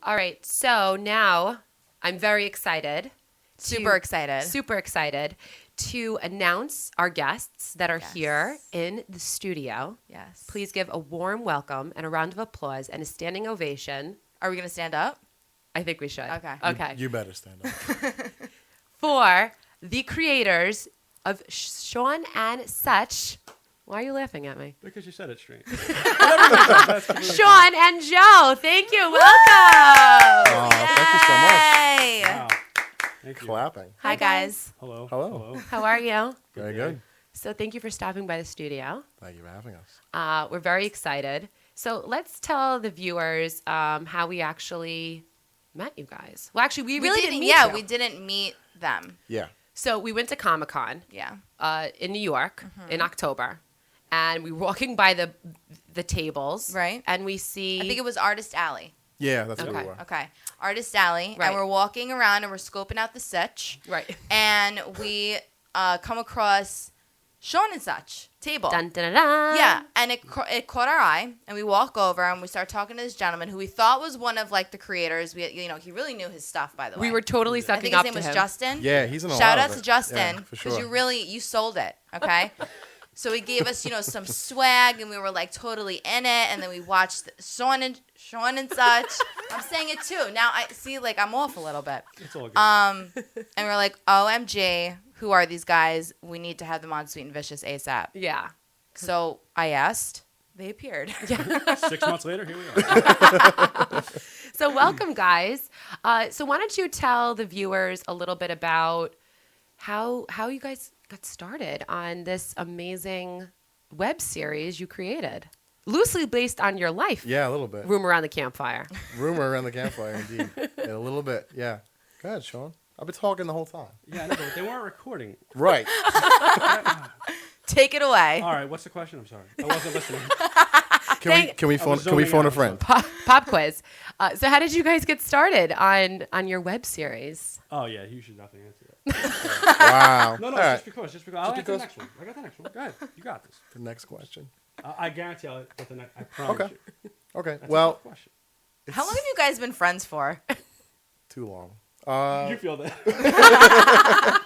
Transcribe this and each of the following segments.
All right. So now I'm very excited. Super excited. Super excited to announce our guests that are here in the studio. Yes. Please give a warm welcome and a round of applause and a standing ovation. Are we going to stand up? I think we should. Okay. Okay. You better stand up. For the creators of Sean and Such. Why are you laughing at me? Because you said it straight. Sean and Joe, thank you. Welcome. Thank you so much. Hey. Wow. Thank you. Clapping. Hi, guys. Hello. Hello. How are you? Very good. So thank you for stopping by the studio. Thank you for having us. We're very excited. So let's tell the viewers how we actually met you guys. Well, actually, we really didn't meet you. we didn't meet them. Yeah. So we went to Comic-Con Yeah. in New York in October. And we were walking by the tables. Right. And we see... I think it was Artist Alley. Yeah, that's what Okay. we were. Okay. Artist Alley. Right. And we're walking around and we're scoping out the Such. Right. And we come across Sean and Such table. Dun, dun, dun, dun. Yeah, and it caught our eye, and we walk over and we start talking to this gentleman who we thought was one of like the creators. He really knew his stuff, by the way. We were totally I sucking think up his name to was him. Justin. Yeah, he's in a Shout lot out of to it. Justin Yeah, for because sure. you sold it, okay? So he gave us some swag, and we were like totally in it. And then we watched Sean and Such. I'm saying it too. Now I see, like I'm off a little bit. It's all good. And we're like, OMG, who are these guys? We need to have them on Sweet and Vicious ASAP. Yeah. So I asked. They appeared. 6 months later, here we are. So welcome, guys. So why don't you tell the viewers a little bit about how you guys got started on this amazing web series you created, loosely based on your life. Yeah, a little bit. Room around the campfire. Rumor around the campfire, indeed. Yeah, a little bit. Yeah. Go ahead, Sean. I've been talking the whole time. Yeah, I know, but they weren't recording. Right. Take it away. All right, what's the question? I'm sorry. I wasn't listening. Can we phone a friend? Pop quiz. So how did you guys get started on your web series? Oh, yeah, you should definitely answer that. Wow. No, All just right. because. I'll answer the next one. I got the next one. Go ahead. You got this. The next question. I guarantee I'll get the next. I promise Okay. you. Okay. That's a Well, tough question. How long have you guys been friends for? too long. You feel that?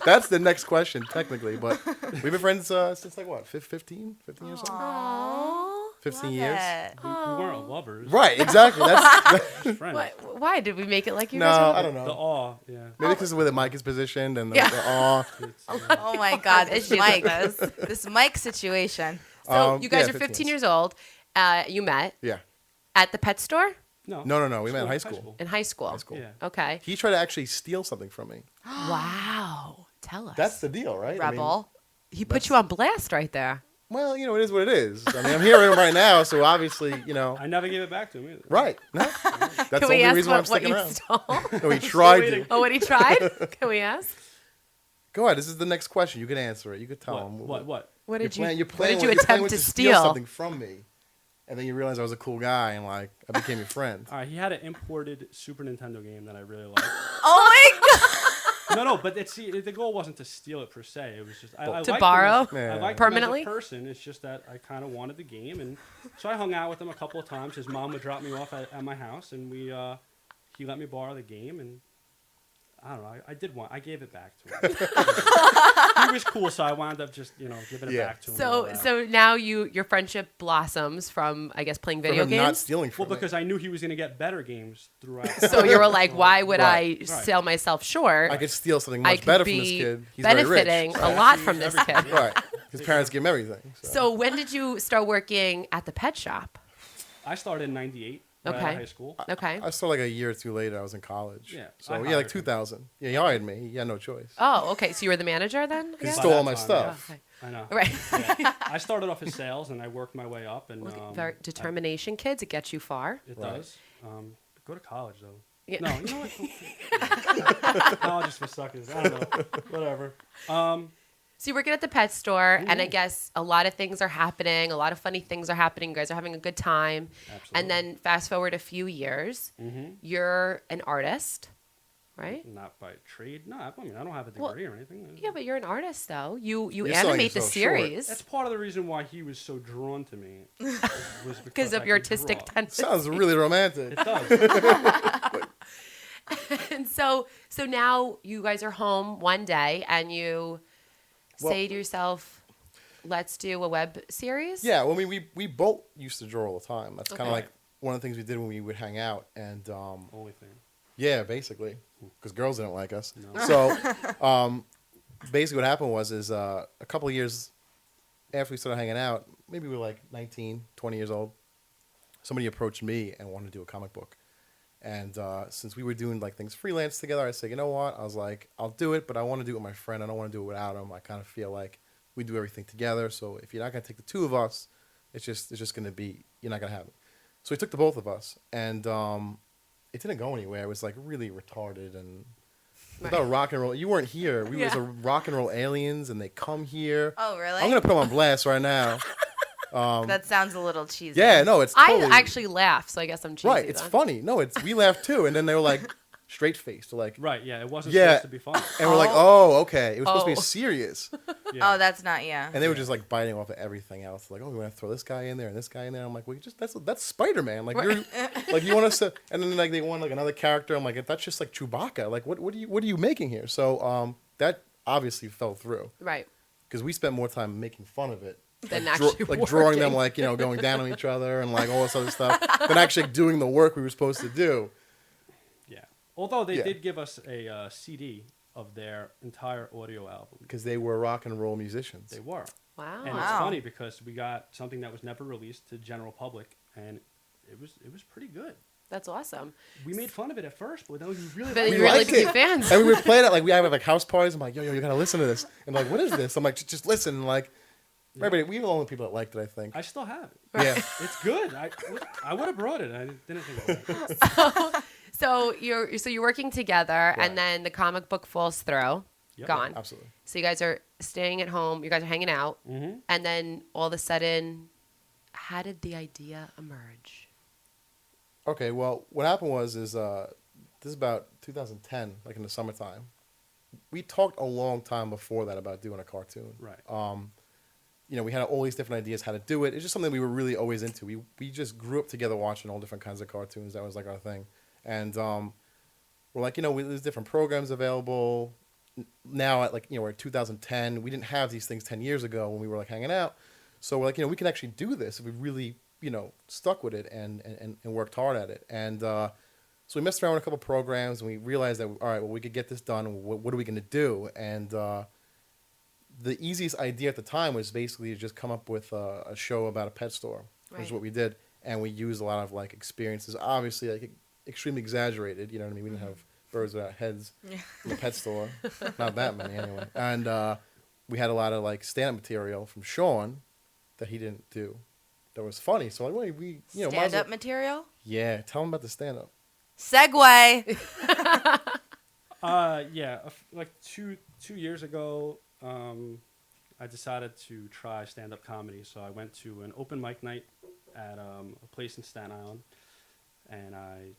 That's the next question, technically. But we've been friends since like what, 15 years old? Aww. 15 years. We weren't lovers. Right. Exactly. That's Friends. Why did we make it like you no, guys were? I don't The know. awe, yeah. Maybe because of where the mic is positioned and the Yeah. awe. Oh my God, this Issues mic, with this. this mic situation. So you guys yeah, are 15 15 years old. You met Yeah. at the pet store No. No. We met in high school. in high school. High school. Yeah. Okay. He tried to actually steal something from me. Wow. Tell us. That's the deal, right? I mean, Rebel. He put you on blast right there. well, it is what it is. I mean, I'm here right now, so obviously, I never gave it back to him either. Right. No. That's the Can we only ask reason why I'm what sticking you around. stole? No, he tried waiting. to. Oh, what he tried? Can we ask? Go ahead. This is the next question. You can answer it. You can tell him. What? What You're did you? playing, you're What playing, did you you're playing attempt with to steal steal? something from me, and then you realize I was a cool guy, and like I became your friend. All right, he had an imported Super Nintendo game that I really liked. Oh my God. No, but the goal wasn't to steal it per se. It was just I To liked borrow? him as, I Yeah. liked Permanently? him as a person. It's just that I kind of wanted the game, and so I hung out with him a couple of times. His mom would drop me off at my house, and he let me borrow the game, and I don't know. I gave it back to him. He was cool, so I wound up just giving it back to him. So now your friendship blossoms from, I guess, playing For video him not games. stealing well, from me. because I knew he was going to get better games throughout. So you were like, why would Right. I sell myself short? I could steal something I much could better from this be kid. He's very rich. benefiting a lot from this kid. Right. His parents give him everything. So when did you start working at the pet shop? I started in '98. Right Okay. out of high school. Okay. I started like a year or two later. I was in college. Yeah, So I like hired him. 2000. Yeah, he hired me. He had no choice. Oh, okay. So you were the manager then? He Yeah? stole all my By that time, stuff. Okay. I know. Right. Yeah. I started off as sales, and I worked my way up, and Very determination, kids. It gets you far. it Right. does. Go to college though. Yeah. No, you know what? College is for suckers. I don't know. Whatever. So you're working at the pet store, and I Mhm. guess a lot of things are happening. A lot of funny things are happening. You guys are having a good time. Absolutely. And then fast forward a few years, Mhm. you're an artist. right? Not by trade. No, I mean, I don't have a Well, degree or anything. Yeah, but you're an artist, though. You You're selling animate the yourself short. series That's part of the reason why he was so drawn to me. Was because of I your could draw. artistic tendencies. Sounds really romantic. It does. And so now you guys are home one day, and you say to yourself, "Let's do a web series." Yeah, well, I mean, we both used to draw all the time. That's kind Okay. of like one of the things we did when we would hang out. And Only thing. yeah, basically, because girls didn't like us. No. So basically what happened was a couple of years after we started hanging out, maybe we were like 19, 20 years old, somebody approached me and wanted to do a comic book. And since we were doing like things freelance together, I said, you know what? I was like, I'll do it, but I want to do it with my friend. I don't want to do it without him. I kind of feel like we do everything together. So if you're not going to take the two of us, it's just going to be, you're not going to have it. So he took the both of us, and it didn't go anywhere. It was like really retarded and about rock and roll. You weren't here. We was a rock and roll aliens, and they come here. Oh, really? I'm going to put them on blast right now. That sounds a little cheesy. Yeah, no, it's totally... I actually laugh, so I guess I'm cheesy. Right, it's then. funny. No, we laughed too, and then they were like straight faced, like, Right, yeah, it wasn't Yeah. supposed to be fun. and we're like, oh, okay, it was supposed to be Oh. serious, Yeah. Oh, that's not, yeah. and they were just like biting off of everything else, like, oh, we want to throw this guy in there and this guy in there. I'm like, well, that's Spider-Man, like you're like you want us to, and then like they want like another character. I'm like, that's just like Chewbacca. Like, what are you making here? So that obviously fell through Right. because we spent more time making fun of it. Than Like, actually like drawing them, working. like going down on each other and like all this other stuff, than actually doing the work we were supposed to do. Yeah. Although they Yeah. did give us a CD of their entire audio album. Because they were rock and roll musicians. They were. Wow. And it's funny because we got something that was never released to general public, and it was pretty good. That's awesome. We made fun of it at first, but then we really But liked you it. really liked became it. fans. And we would play that, like, we have like house parties. I'm like, yo, you gotta listen to this. And like, what is this? I'm like, just listen. And like, everybody, we were the only people that liked it, I think. I still have it. Yeah. It's good. I would have brought it. I didn't think of it. So you're working together, Right. and then the comic book falls through, Yep. gone. Absolutely. So you guys are staying at home. You guys are hanging out, Mm-hmm. and then all of a sudden, how did the idea emerge? Okay, well, what happened was this is about 2010, like in the summertime. We talked a long time before that about doing a cartoon. Right. We had all these different ideas how to do it. It's just something we were really always into. We just grew up together watching all different kinds of cartoons. That was like our thing. And we're like, there's different programs available. Now, at we're at 2010. We didn't have these things 10 years ago when we were like hanging out. So we're like, we can actually do this if we really, stuck with it and worked hard at it. And so we messed around with a couple programs, and we realized that, all right, well, we could get this done. What are we going to do? And the easiest idea at the time was basically to just come up with a show about a pet store, which is Right. what we did. And we used a lot of like experiences, obviously like extremely exaggerated. You know what I mean? We didn't have birds without heads in the pet store, not that many anyway. And we had a lot of like stand-up material from Sean that he didn't do. That was funny. So like, wait, we might as well- Stand-up material? Yeah, tell him about the stand-up. Segway. Yeah. Like two years ago, I decided to try stand-up comedy. So I went to an open mic night at a place in Staten Island, and I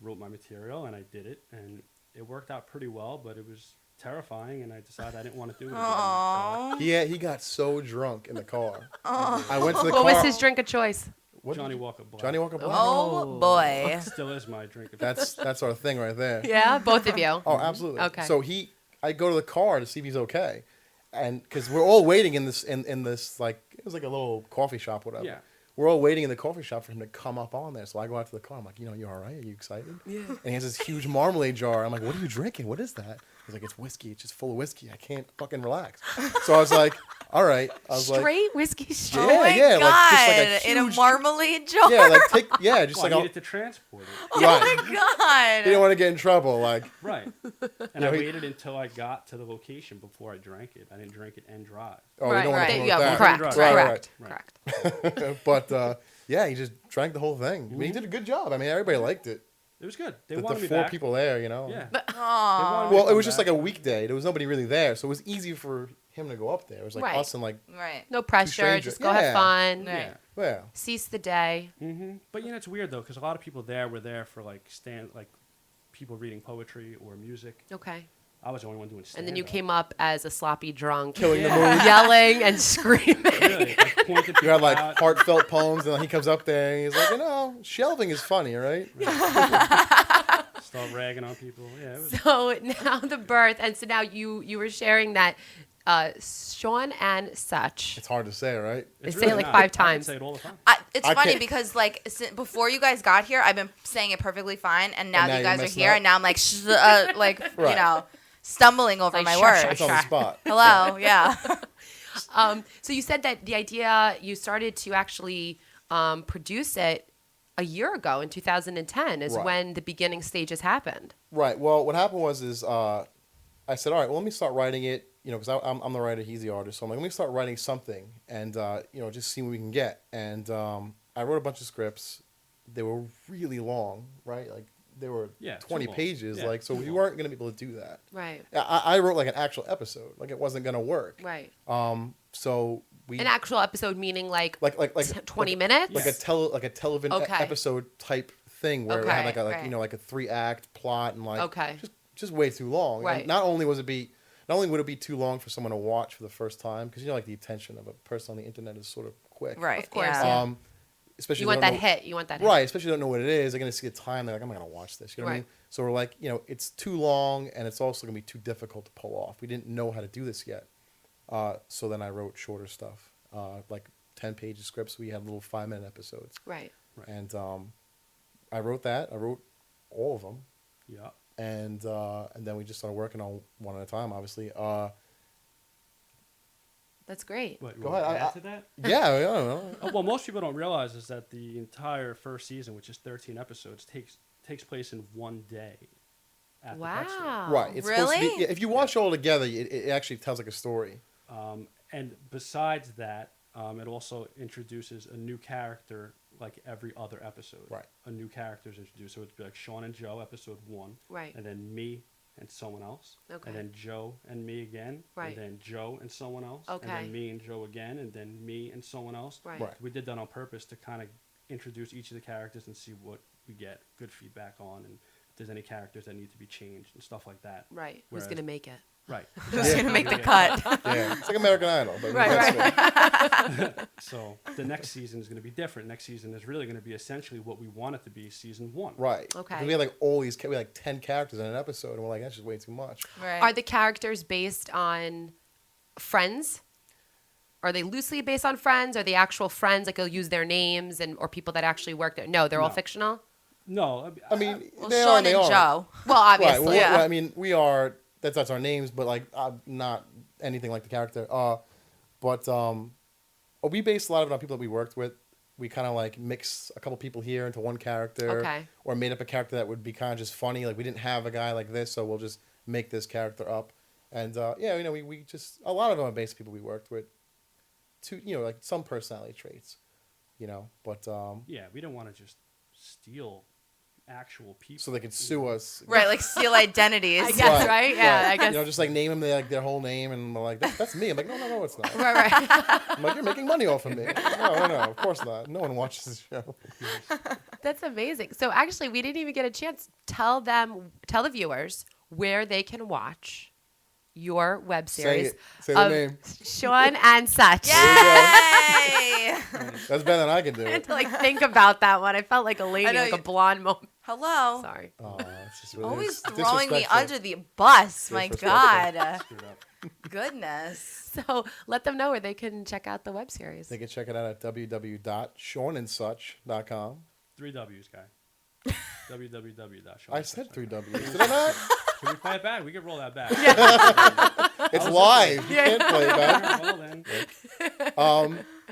wrote my material and I did it, and it worked out pretty well. But it was terrifying, and I decided I didn't want to do it again. So, Aww. He got so drunk in the car. I went to the What car. was his drink of choice? What- Johnny Walker Black. Johnny Walker Black. Oh, boy. Still is my drink. Of That's our thing right there. Yeah, both of you. Oh, absolutely. Okay. So I go to the car to see if he's okay, and because we're all waiting in this like it was like a little coffee shop, whatever. Yeah. We're all waiting in the coffee shop for him to come up on there. So I go out to the car. I'm like, you all right? Are you excited? Yeah. And he has this huge marmalade jar. I'm like, what are you drinking? What is that? He's like, it's whiskey. It's just full of whiskey. I can't fucking relax. So I was like, all right. I was like, Straight whiskey straight. Oh my yeah, God. like, just like a in a huge- marmalade jar. yeah, just Well, I like needed to transport it. Oh right. my God. He didn't want to get in trouble. Like, Right. And Yeah, I he- waited until I got to the location before I drank it. I didn't drink it and drive. oh, we don't want to promote Yeah, that. correct, Right, correct, right. correct. But yeah, he just drank the whole thing. I mean, he did a good job. I mean, everybody liked it. It was good. They The wanted me 4 back. people there, Yeah. Yeah. They Aw. wanted me Well, to it was come just like back. a weekday. There was nobody really there, so it was easy for him to go up there. It was like Right. us and like, Right. No pressure. strangers. Just go have Yeah. fun. Right. Yeah. well, Cease the day. But it's weird though, because a lot of people there were there for like people reading poetry or music. Okay. I was the only one doing stand-up. And then you came up as a sloppy drunk, Killing the mood. yelling and screaming. Really, like, pointed You people had like out. heartfelt poems, and then he comes up there and he's like, shelving is funny, right? Start ragging on people. Yeah, it was, So now the birth, and so now you were sharing that Sean and Such. It's hard to say, right? They it's say it really like not. 5 I times. say it all the time. It's I funny can't- because like before you guys got here, I've been saying it perfectly fine, and now And now that you you're guys are messing here, up? and now I'm like, like Right. stumbling over Like, my sure, words. sure, It's on the spot. Hello, yeah. So you said that the idea, you started to actually produce it a year ago in 2010 is Right. when the beginning stages happened. Right. Well, what happened was I said, all right, well, let me start writing it, because I'm the writer, he's the artist. So I'm like, let me start writing something and, just see what we can get. And I wrote a bunch of scripts. They were really long, right? Like they were Yeah, 20 too long. pages. Yeah, Like, so too we long. weren't going to be able to do that. Right. I wrote like an actual episode. Like it wasn't going to work. Right. So we An actual episode meaning like, like 20 like, minutes? like a television Okay. episode type thing where it had Okay, like right. like a 3-act plot and like Okay. just way too long. Right. And not only would it be too long for someone to watch for the first time because like the attention of a person on the internet is sort of quick. Right. Of course, Yeah. yeah. Especially You if want they that don't know- hit. You want that hit. Right, especially if they don't know what it is. They're gonna see a time. They're like, I'm not gonna watch this. You know what I Right. mean? So we're like, it's too long, and it's also gonna be too difficult to pull off. We didn't know how to do this yet. So then I wrote shorter stuff, like 10-page scripts. We had little 5-minute episodes, Right. and I wrote that. I wrote all of them, Yeah. and then we just started working on one at a time. Obviously, That's great. What, you Go want ahead, to I- add to that? yeah, I don't know. Well, most people don't realize is that the entire first season, which is 13 episodes, takes place in one day. At the pet store. Wow. Right, it's supposed to be. Really? Yeah, if you watch it all together, it actually tells like a story. And besides that, it also introduces a new character like every other episode. Right. A new character is introduced. So it'd be like Sean and Joe, episode 1. Right. And then me and someone else. Okay. And then Joe and me again. Right. And then Joe and someone else. Okay. And then me and Joe again. And then me and someone else. Right. Right. We did that on purpose to kind of introduce each of the characters and see what we get good feedback on and if there's any characters that need to be changed and stuff like that. Right. Who's Whereas- going to make it? Right. Who's Yeah. gonna make the Yeah. cut? Yeah, it's like American Idol, but Right, that's it. So the next season is going to be different. Next season is really going to be essentially what we want it to be, season 1. Right. Okay. 'Cause we had like all these, we had like 10 characters in an episode, and we're like, that's just way too much. Right. Are the characters based on friends? Are they loosely based on friends? Are they actual friends? Like they'll use their names or people that actually work there? No, they're all No. fictional. No, I mean, well, they Sean are, and they are. Joe. Well, Right. obviously. Well, Yeah. I mean, we are. That's our names, but like not anything like the character. We based a lot of it on people that we worked with. We kind of like mix a couple people here into one character, Okay. or made up a character that would be kind of just funny. Like we didn't have a guy like this, so we'll just make this character up. And we just a lot of them are based on people we worked with. Like some personality traits, but yeah, we don't want to just steal actual people. so they could sue us. Right, like steal identities. I guess, right? Yeah, I guess. Just like name them their whole name, and we're like, that's me. I'm like, no, it's not. Right, right. I'm like, you're making money off of me. No, of course not. No one watches this show. That's amazing. So actually, we didn't even get a chance. Tell the viewers where they can watch your web series Say the of name. Sean and Such. Yay! That's better than I can do I had it. to like think about that one. I felt like a lady, I know like a you- blonde moment. Hello. Sorry. Oh, it's just really Always it's throwing me disrespectful. under the bus. My Disrespectful. God. Screwed up. Goodness. So let them know where they can check out the web series. They can check it out at www.seanandsuch.com. 3 W's, guy. www.sean. I said 3 W's. Did I not? Can we play it back? We can roll that back. It's live. You can't play it back. Well, then.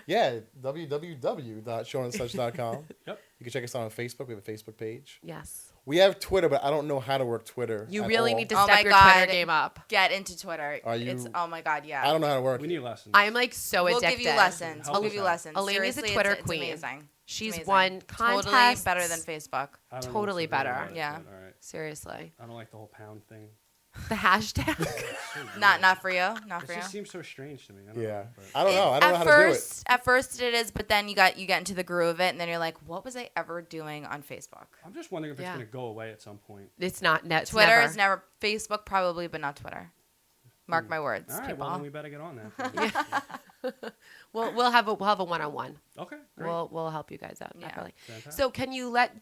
www.seanandsuch.com. Yep. You can check us out on Facebook. We have a Facebook page. Yes. We have Twitter, but I don't know how to work Twitter. You at really all. need to Oh step my your God. Twitter game up. Get into Twitter. Are you- It's oh my God, yeah. I don't know how to work. We need lessons. I am like so We'll addicted. give you lessons. Help We'll us give you out. lessons. Elaine's a Seriously, Twitter it's queen. amazing. She's Amazing. won Totally contests. better than Facebook. I don't know Totally what's the deal better. with it, Yeah. but all right. Seriously. I don't like the whole pound thing. The hashtag. Not for you. Not It for you. just seems so strange to me. I don't Yeah. know, but- I don't know. I don't know how At first it is, but then you get into the groove of it, and then you're like, what was I ever doing on Facebook? I'm just wondering if it's Yeah. going to go away at some point. It's not net. Twitter is never. Facebook probably, but not Twitter. Mark my words, All right, people. well, then we better get on that. We'll have a one-on-one. Okay, great. We'll help you guys out. Yeah. Definitely. Fantastic. So can you let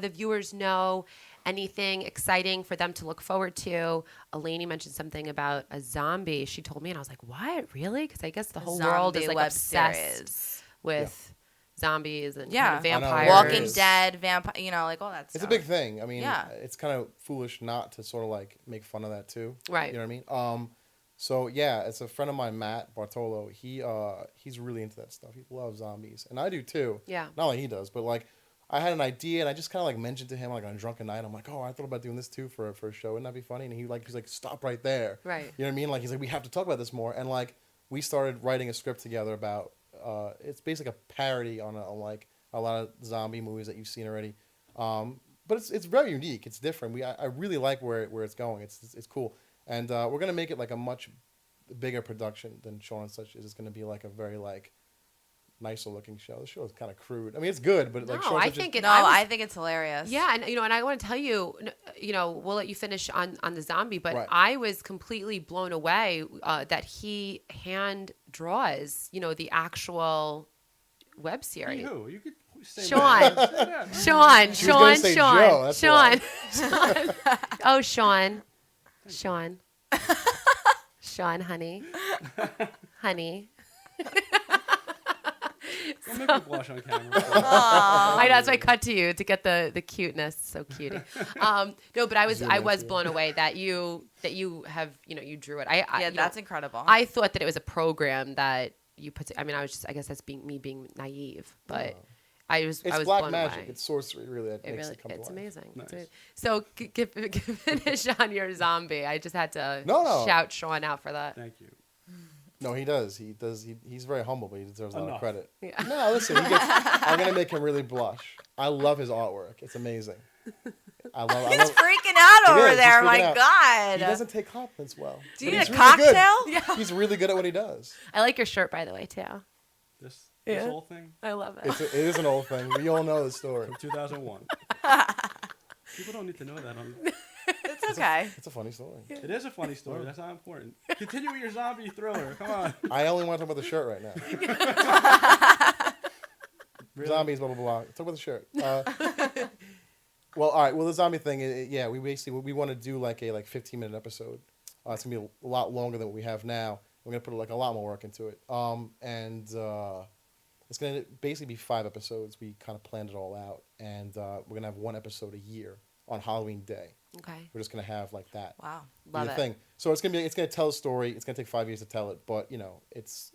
the viewers know anything exciting for them to look forward to? Eleni mentioned something about a zombie. She told me, and I was like, "What? Really?" Because I guess the whole world is Zombie like web obsessed series. with zombies and Yeah. kind of I know, vampires. it Walking is. Dead, vampire, like all that stuff. It's a big thing. I mean, Yeah. it's kind of foolish not to sort of like make fun of that too. Right. You know what I mean? So yeah, it's a friend of mine, Matt Bartolo. He's really into that stuff. He loves zombies, and I do too. Yeah. Not like he does, but like I had an idea, and I just kind of like mentioned to him like on a drunken night. I'm like, oh, I thought about doing this too for a show. Wouldn't that be funny? And he's like, stop right there. Right. You know what I mean? Like he's like, we have to talk about this more. And like we started writing a script together about. It's basically a parody on like a lot of zombie movies that you've seen already. But it's very unique. It's different. I really like where it's going. It's cool. And we're gonna make it like a much bigger production than Sean and Such is. It's gonna be like a very like nicer looking show. The show is kind of crude. I mean, it's good, but like No, Sean and I Such think is, it. No, I think it's hilarious. Yeah, and and I want to tell you, we'll let you finish on the zombie, but Right. I was completely blown away that he hand draws, the actual web Hey, series. who? You could say Sean. that. Say that. Sean, She was gonna say Joe, that's Sean, why. Sean. Oh, Sean, Sean, honey, honey. Don't make me blush on camera. I know, that's why I cut to you to get the cuteness. So cutie. No, but I was Zoom into blown away that you have you drew it. Yeah, that's incredible. I thought that it was a program that you put. I mean, I guess that's me being naive, but I was it's I was black blown magic. away. It's sorcery, really. That It makes really, it come to it's life. amazing. Nice. It's amazing. So finish on your zombie. I just had to No. shout Sean out for that. Thank you. No, he does. He's very humble, but he deserves a lot of Enough. credit. Yeah. No, listen, I'm gonna make him really blush. I love his artwork. It's amazing. I love. He's freaking out He over is, he's there. freaking My out. God. He doesn't take compliments well. Do you but need he's a really good. cocktail? He's really good at what he does. I like your shirt, by the way, too. This Yeah. whole thing I love it. It is an old thing. We all know the story. from 2001. People don't need to know that. It's okay. It's a funny story. It is a funny story. That's not important. Continue with your zombie thriller. Come on. I only want to talk about the shirt right now. Really? Zombies, blah blah blah. Talk about the shirt. Well, all right. Well, the zombie thing. Yeah, we basically want to do like a 15-minute episode. It's gonna be a lot longer than what we have now. We're gonna put like a lot more work into it. And it's gonna basically be 5 episodes. We kind of planned it all out, and we're gonna have 1 episode a year on Halloween Day. Okay. We're just gonna have like that. Wow. be Love the it. thing. So it's gonna tell a story. It's gonna take 5 years to tell it, but it's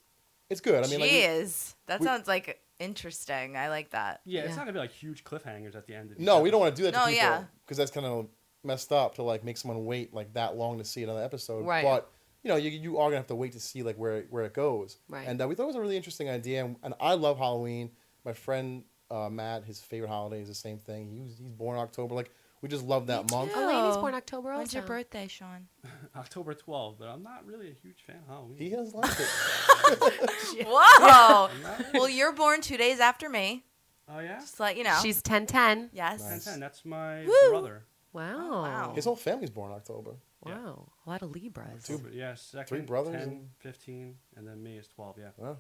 good. I mean, like, Jeez. That we- sounds like interesting. I like that. Yeah, it's Yeah. not gonna be like huge cliffhangers at the end. Of no, we don't want to do that to No, people yeah. because that's kind of messed up to like make someone wait like that long to see another episode. Right. But you are gonna have to wait to see like where it goes. Right. And we thought it was a really interesting idea, and I love Halloween. My friend Matt, his favorite holiday is the same thing. He's born in October. Like we just love that month. too. Elaine's born October also. When's your birthday, Sean? October 12th, but I'm not really a huge fan of Halloween. He has liked it. Whoa. I'm not really- Well, you're born 2 days after me. Oh yeah. Just to let you know. She's 10-10. yes. Nice. 10-10. That's my Woo. brother. Wow. wow. His whole family's born in October. Wow. A lot of Libras. Two- But yeah, second, 3 brothers 10, and- 15, and then me is 12. Yeah. Wow.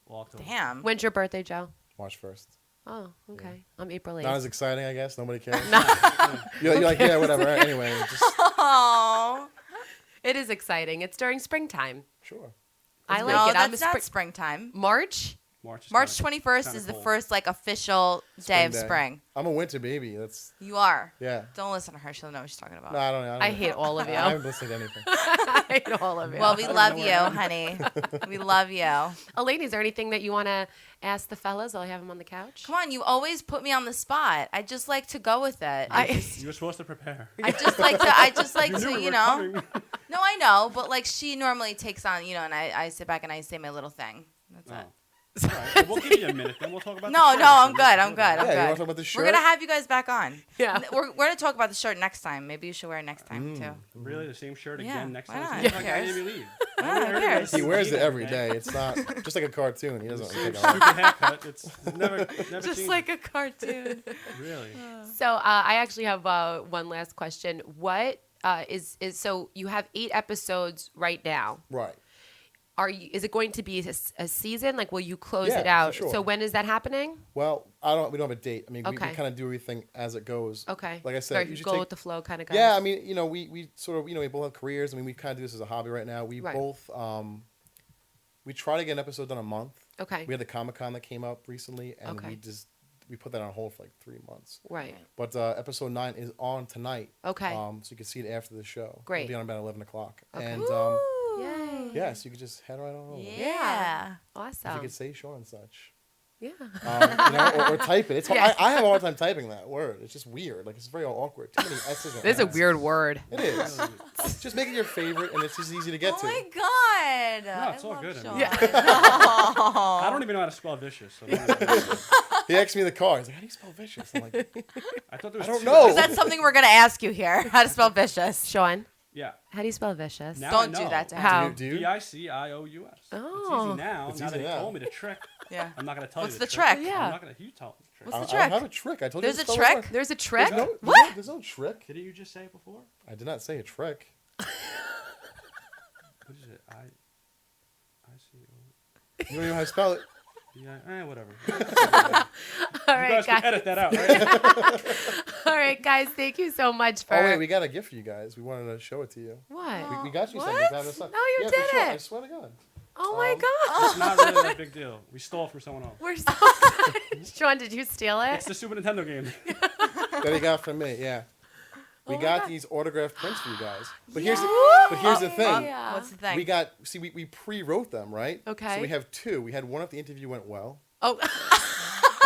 Well, October. Damn. When's your birthday, Joe? March 1st. Oh, okay. I'm April 8th. Not as exciting, I guess. Nobody cares. You're like, yeah, whatever. Anyway, just Oh. It is exciting. It's during springtime. sure. I like No, it. I'm a that's not spring. springtime. March? March. March 21st is the cold. first like official day of spring. I'm a winter baby. That's You are. yeah. Don't listen to her. She'll know what she's talking about. No, I don't know. I hate all of you. I haven't listened to anything. I hate all of you. Well, we I don't love know you, where I'm honey. We love you. Elaine, is there anything that you want to ask the fellas? I'll have them on the couch. Come on, you always put me on the spot. I just like to go with it. You were supposed to prepare. I just like to, knew we you were know. coming. No, I know, but like she normally takes on, and I sit back and I say my little thing. That's Oh. it. All right, well, we'll give you a minute, then we'll talk about. No, the no, shirt. I'm So good. we'll I'm talk about good. it. I'm Yeah, you want good. to talk about the shirt? We're gonna have you guys back on. Yeah. We're gonna talk about the shirt next time. Maybe you should wear it next time too. Really, the same shirt Yeah, again next why time. not? Seems Who like I cares? didn't even leave. Who cares? He wears it every day. It's not just like a cartoon. He doesn't Same take it off. stupid haircut. It's never Just changes. like a cartoon. Really. So I actually have one last question. What is so you have 8 episodes right now? Right. Is it going to be a season? Like, will you close Yeah, it out? for sure. So when is that happening? Well, we don't have a date. I mean, we Okay. kind of do everything as it goes. Okay. Like I said, Very you should go take, with the flow kind of guy. yeah, I mean, we sort of, we both have careers. I mean, we kind of do this as a hobby right now. We Right. both, we try to get an episode done a month. Okay. We had the Comic-Con that came up recently, and Okay. we put that on hold for like 3 months. Right. But episode 9 is on tonight. Okay. So you can see it after the show. Great. It'll be on about 11 o'clock. Okay. And Yay. yeah, so you could just head right on over. Yeah. If you Awesome. could say Sean and such. Yeah. Or type it. It's hard. Yeah. I have a hard time typing that word. It's just weird. Like, it's very awkward. Too many S's and This is a N's. weird word. It is. Just make it your favorite, and it's just easy to get Oh to. my god. No, it's I all love good, I Sean. mean. Yeah. I don't even know how to spell vicious. So He asked me in the car. He's like, "How do you spell vicious?" I'm like, I thought there was I don't two. know. That's something we're gonna ask you here. How to spell vicious? Sean, Yeah. how do you spell vicious? Now Don't I do know. that to him. How? Do you? Vicious. It's Oh. easy now. It's now easy that he now. told me the trick, Yeah. I'm not gonna tell What's you the the trick? Yeah. I'm not gonna. You tell the trick. What's the I don't trick? have a trick. I told There's you a to spell trick? it right. There's a trick? There's no, What? There's no trick. Didn't you just say it before? I did not say a trick. What is it? I see. You don't even know how to spell it. Yeah. Whatever. All You right, guys can guys. edit that out, right? All right, guys. Thank you so much for. Oh wait, we got a gift for you guys. We wanted to show it to you. What? We got you What? something. Down the side. No, you yeah, for sure. I didn't. swear to God. Oh my God. It's not really that big deal. We stole it from someone else. We're so good. Sean, did you steal It's it? the Super Nintendo game. That he got from me. Yeah. We Oh my got God. these autographed prints for you guys. But here's the thing. Yeah. What's the thing? We pre-wrote them, right? Okay. So we have 2. We had one if the interview went well, Oh.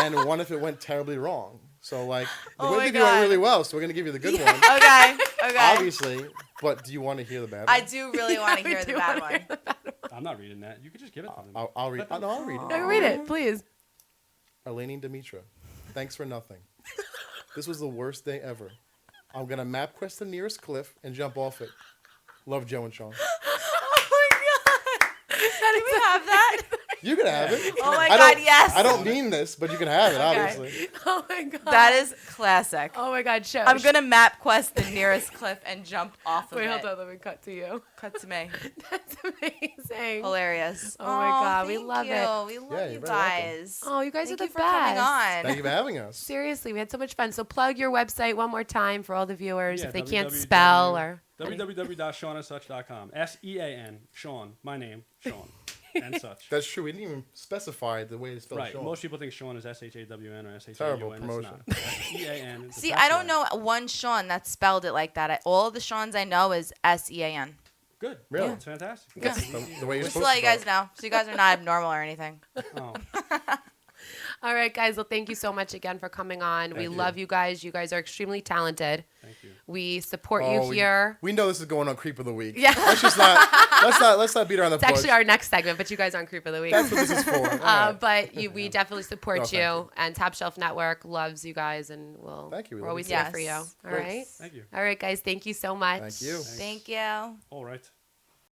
and one if it went terribly wrong. So like the Oh my interview went God. really well, so we're gonna give you the good one, Okay. Okay. obviously. But do you want to hear the bad one? I do really want to we hear do the bad wanna hear one. I'm not reading that. You could just give it to them. I'll read. No, I'll read it. No, read it, please. Arlene and Demetra, thanks for nothing. This was the worst day ever. I'm gonna map quest the nearest cliff and jump off it. Love, Joe and Sean. Oh my god. Do we have that? You can have it. Oh my I don't- god, yes. I don't mean this, but you can have it, Okay. obviously. Oh my God. That is classic. Oh my God, show. I'm gonna map quest the nearest cliff and jump off of Wait, it. hold on. Let me cut to you. Cut to me. That's amazing. Hilarious. Oh my God, we thank love you. it. We love Yeah, you you're very welcome. guys. Oh, you guys Thank are you the for best. coming on. Thank you for having us. Seriously, we had so much fun. So plug your website one more time for all the viewers if they can't www. spell or. www.seanandsuch.com. SEAN. Sean. My name. Sean. And such. That's true. We didn't even specify the way to spell Right. Sean. Most people think Sean is SHAWN or SHAUN. Terrible It's promotion. not. SEAN. It's the See, best I don't way. know one Sean that spelled it like that. All the Seans I know is SEAN. Good. Really? It's fantastic. That's the way you're Just supposed to let you spell guys it. know, so you guys are not abnormal or anything. Oh. All right, guys. Well, thank you so much again for coming on. We Thank you. love you guys. You guys are extremely talented. Thank you. We support Oh, you here. We know this is going on Creep of the Week. Yeah. Let's just not. Let's not beat around the It's bush. actually our next segment, but you guys aren't Creep of the Week. That's what this is for. All right. But we definitely support No, thank you, you. and Top Shelf Network loves you guys, and Thank you. We we're love always you here too. for you. All Yes. right. Thank you. All right, guys. Thank you so much. Thank you. Thank you. All right.